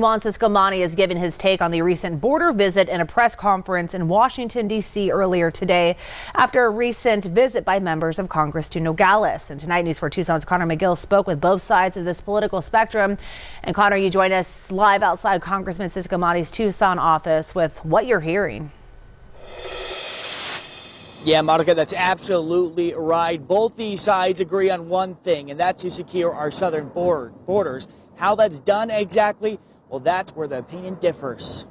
Juan Ciscomani has given his take on the recent border visit in a press conference in Washington, D.C. earlier today after a recent visit by members of Congress to Nogales. And tonight, News 4 Tucson's Connor McGill spoke with both sides of this political spectrum. And Connor, you join us live outside Congressman Ciscomani's Tucson office with what you're hearing. Yeah, Monica, that's absolutely right. Both these sides agree on one thing, and that's to secure our southern borders. How that's done exactly, well, that's where the opinion differs.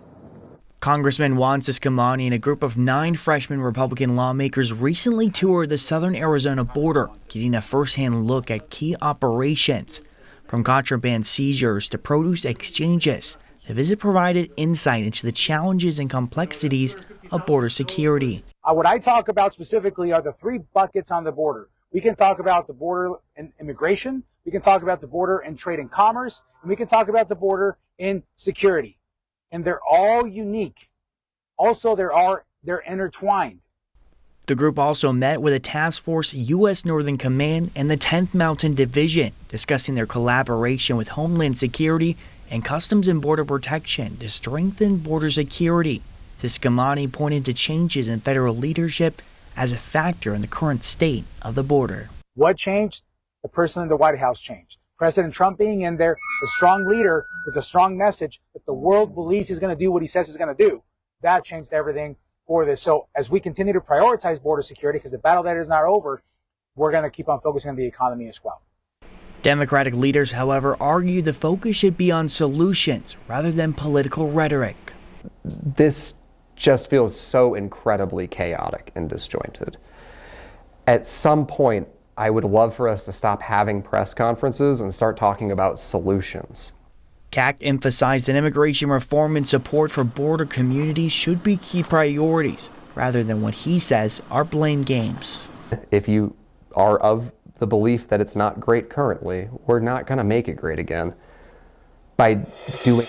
Congressman Juan Ciscomani and a group of 9 freshman Republican lawmakers recently toured the southern Arizona border, getting a first-hand look at key operations. From contraband seizures to produce exchanges, the visit provided insight into the challenges and complexities of border security. What I talk about specifically are the 3 buckets on the border. We can talk about the border and immigration, we can talk about the border and trade and commerce, and we can talk about the border in security. And they're all unique. Also, they're intertwined. The group also met with a task force, U.S. Northern Command, and the 10th Mountain Division, discussing their collaboration with Homeland Security and Customs and Border Protection to strengthen border security. Ciscomani pointed to changes in federal leadership as a factor in the current state of the border. What changed? The person in the White House changed. President Trump being in there, the strong leader with a strong message that the world believes he's going to do what he says he's going to do. That changed everything for this. So as we continue to prioritize border security, because the battle there is not over, we're going to keep on focusing on the economy as well. Democratic leaders, however, argue the focus should be on solutions rather than political rhetoric. This just feels so incredibly chaotic and disjointed. At some point, I would love for us to stop having press conferences and start talking about solutions. CAC emphasized that immigration reform and support for border communities should be key priorities, rather than what he says are blame games. If you are of the belief that it's not great currently, we're not going to make it great again by doing.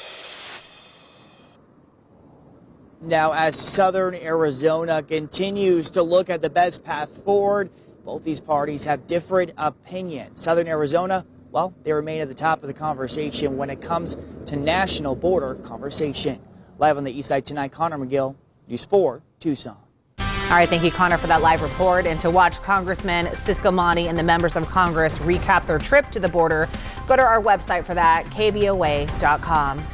Now, as southern Arizona continues to look at the best path forward, both these parties have different opinions. Southern Arizona, well, they remain at the top of the conversation when it comes to national border conversation. Live on the east side tonight, Connor McGill, News 4 Tucson. All right, thank you, Connor, for that live report. And to watch Congressman Ciscomani and the members of Congress recap their trip to the border, go to our website for that, KVOA.com.